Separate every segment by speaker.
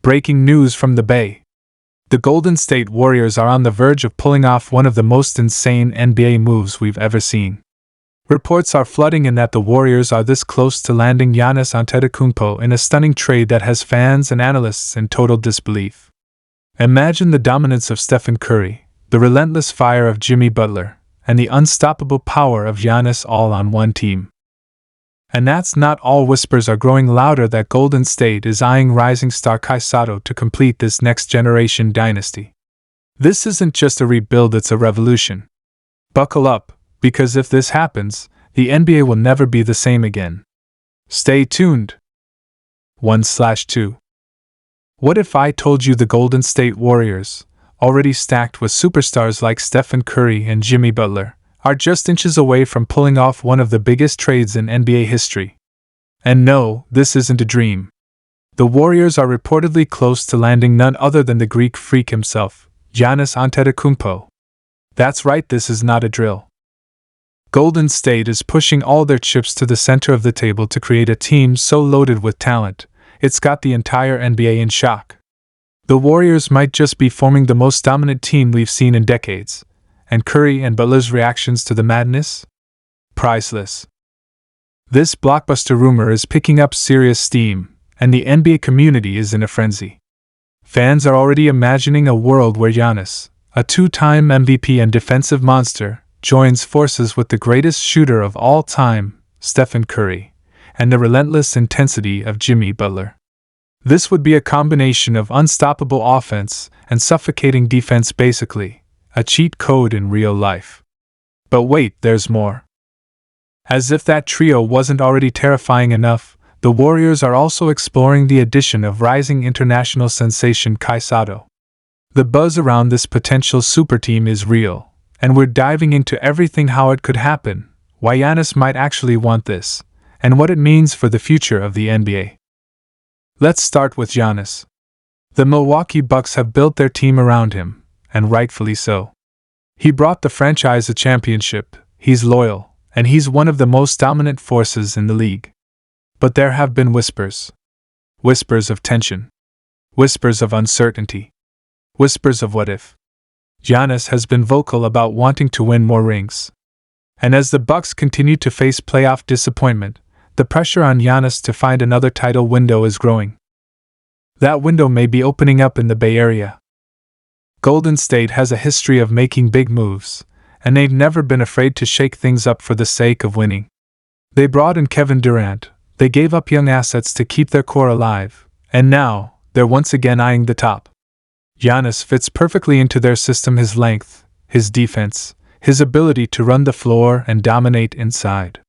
Speaker 1: Breaking news from the Bay. The Golden State Warriors are on the verge of pulling off one of the most insane NBA moves we've ever seen. Reports are flooding in that the Warriors are this close to landing Giannis Antetokounmpo in a stunning trade that has fans and analysts in total disbelief. Imagine the dominance of Stephen Curry, the relentless fire of Jimmy Butler, and the unstoppable power of Giannis all on one team. And that's not all. Whispers are growing louder that Golden State is eyeing rising star Kaisado to complete this next-generation dynasty. This isn't just a rebuild, it's a revolution. Buckle up, because if this happens, the NBA will never be the same again. Stay tuned. 1/2. What if I told you the Golden State Warriors, already stacked with superstars like Stephen Curry and Jimmy Butler, are just inches away from pulling off one of the biggest trades in NBA history? And no, this isn't a dream. The Warriors are reportedly close to landing none other than the Greek freak himself, Giannis Antetokounmpo. That's right, this is not a drill. Golden State is pushing all their chips to the center of the table to create a team so loaded with talent, it's got the entire NBA in shock. The Warriors might just be forming the most dominant team we've seen in decades, and Curry and Butler's reactions to the madness? Priceless. This blockbuster rumor is picking up serious steam, and the NBA community is in a frenzy. Fans are already imagining a world where Giannis, a two-time MVP and defensive monster, joins forces with the greatest shooter of all time, Stephen Curry, and the relentless intensity of Jimmy Butler. This would be a combination of unstoppable offense and suffocating defense, basically a cheat code in real life. But wait, there's more. As if that trio wasn't already terrifying enough, the Warriors are also exploring the addition of rising international sensation Kaisado. The buzz around this potential super team is real, and we're diving into everything: how it could happen, why Giannis might actually want this, and what it means for the future of the NBA. Let's start with Giannis. The Milwaukee Bucks have built their team around him, and rightfully so. He brought the franchise a championship, he's loyal, and he's one of the most dominant forces in the league. But there have been whispers. Whispers of tension. Whispers of uncertainty. Whispers of what if. Giannis has been vocal about wanting to win more rings. And as the Bucks continue to face playoff disappointment, the pressure on Giannis to find another title window is growing. That window may be opening up in the Bay Area. Golden State has a history of making big moves, and they've never been afraid to shake things up for the sake of winning. They brought in Kevin Durant, they gave up young assets to keep their core alive, and now, they're once again eyeing the top. Giannis fits perfectly into their system: his length, his defense, his ability to run the floor and dominate inside.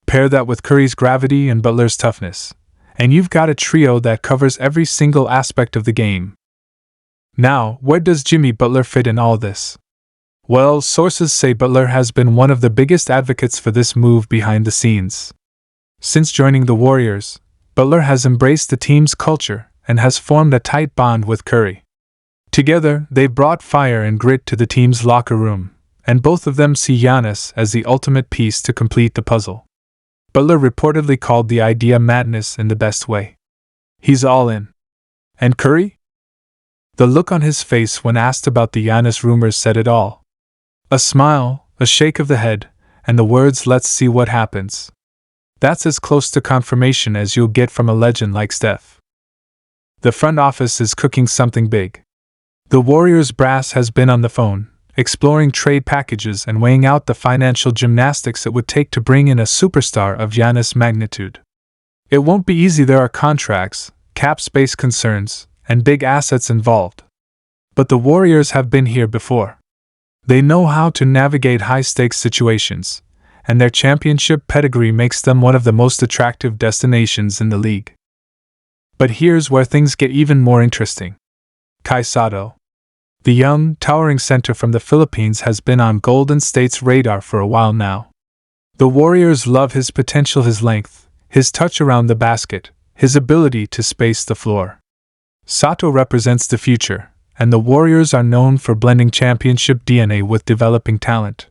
Speaker 1: Pair that with Curry's gravity and Butler's toughness, and you've got a trio that covers every single aspect of the game. Now, where does Jimmy Butler fit in all this? Well, sources say Butler has been one of the biggest advocates for this move behind the scenes. Since joining the Warriors, Butler has embraced the team's culture and has formed a tight bond with Curry. Together, they've brought fire and grit to the team's locker room, and both of them see Giannis as the ultimate piece to complete the puzzle. Butler reportedly called the idea madness in the best way. He's all in. And Curry? The look on his face when asked about the Giannis rumors said it all. A smile, a shake of the head, and the words, "Let's see what happens." That's as close to confirmation as you'll get from a legend like Steph. The front office is cooking something big. The Warriors brass has been on the phone, exploring trade packages and weighing out the financial gymnastics it would take to bring in a superstar of Giannis' magnitude. It won't be easy. There are contracts, cap space concerns, and big assets involved. But the Warriors have been here before. They know how to navigate high-stakes situations, and their championship pedigree makes them one of the most attractive destinations in the league. But here's where things get even more interesting. Kaisado. The young, towering center from the Philippines has been on Golden State's radar for a while now. The Warriors love his potential, his length, his touch around the basket, his ability to space the floor. Sotto represents the future, and the Warriors are known for blending championship DNA with developing talent.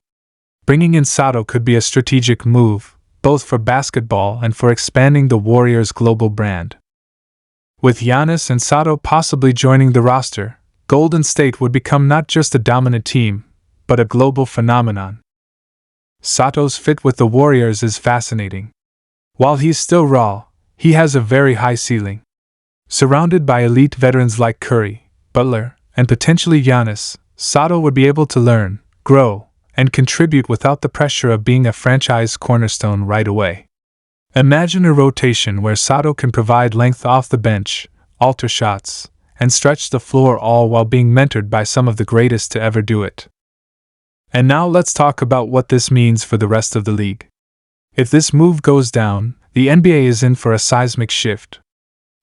Speaker 1: Bringing in Sotto could be a strategic move, both for basketball and for expanding the Warriors' global brand. With Giannis and Sotto possibly joining the roster, Golden State would become not just a dominant team, but a global phenomenon. Sotto's fit with the Warriors is fascinating. While he's still raw, he has a very high ceiling. Surrounded by elite veterans like Curry, Butler, and potentially Giannis, Sotto would be able to learn, grow, and contribute without the pressure of being a franchise cornerstone right away. Imagine a rotation where Sotto can provide length off the bench, alter shots, and stretch the floor, all while being mentored by some of the greatest to ever do it. And now let's talk about what this means for the rest of the league. If this move goes down, the NBA is in for a seismic shift.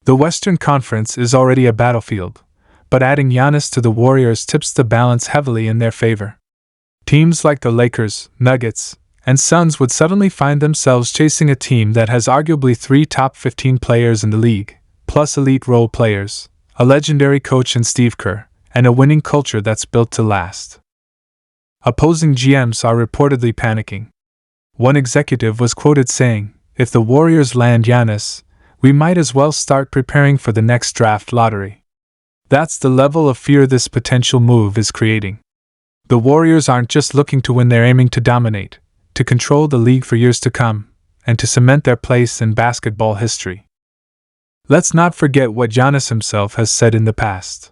Speaker 1: The Western Conference is already a battlefield, but adding Giannis to the Warriors tips the balance heavily in their favor. Teams like the Lakers, Nuggets, and Suns would suddenly find themselves chasing a team that has arguably 3 top 15 players in the league, plus elite role players, a legendary coach in Steve Kerr, and a winning culture that's built to last. Opposing GMs are reportedly panicking. One executive was quoted saying, "If the Warriors land Giannis, we might as well start preparing for the next draft lottery." That's the level of fear this potential move is creating. The Warriors aren't just looking to win, they're aiming to dominate, to control the league for years to come, and to cement their place in basketball history. Let's not forget what Giannis himself has said in the past.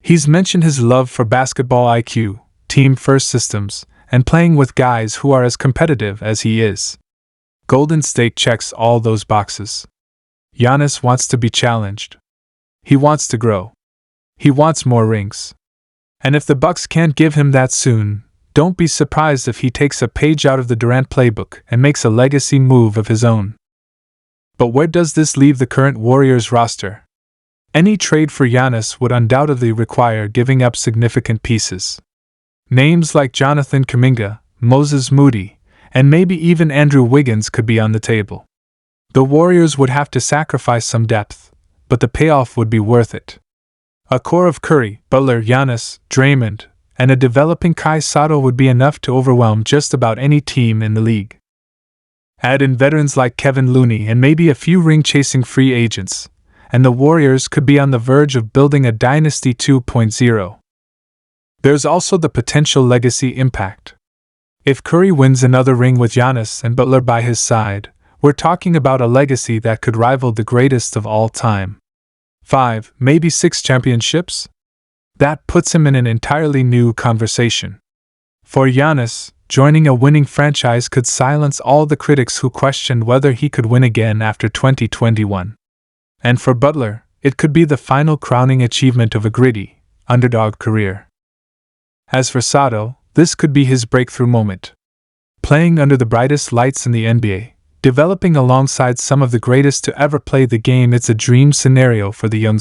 Speaker 1: He's mentioned his love for basketball IQ, team-first systems, and playing with guys who are as competitive as he is. Golden State checks all those boxes. Giannis wants to be challenged. He wants to grow. He wants more rings. And if the Bucks can't give him that soon, don't be surprised if he takes a page out of the Durant playbook and makes a legacy move of his own. But where does this leave the current Warriors roster? Any trade for Giannis would undoubtedly require giving up significant pieces. Names like Jonathan Kuminga, Moses Moody, and maybe even Andrew Wiggins could be on the table. The Warriors would have to sacrifice some depth, but the payoff would be worth it. A core of Curry, Butler, Giannis, Draymond, and a developing Kaisado would be enough to overwhelm just about any team in the league. Add in veterans like Kevin Looney and maybe a few ring-chasing free agents, and the Warriors could be on the verge of building a Dynasty 2.0. There's also the potential legacy impact. If Curry wins another ring with Giannis and Butler by his side, we're talking about a legacy that could rival the greatest of all time. 5, maybe 6 championships? That puts him in an entirely new conversation. For Giannis, joining a winning franchise could silence all the critics who questioned whether he could win again after 2021. And for Butler, it could be the final crowning achievement of a gritty, underdog career. As for Sotto, this could be his breakthrough moment. Playing under the brightest lights in the NBA, developing alongside some of the greatest to ever play the game, it's a dream scenario for the young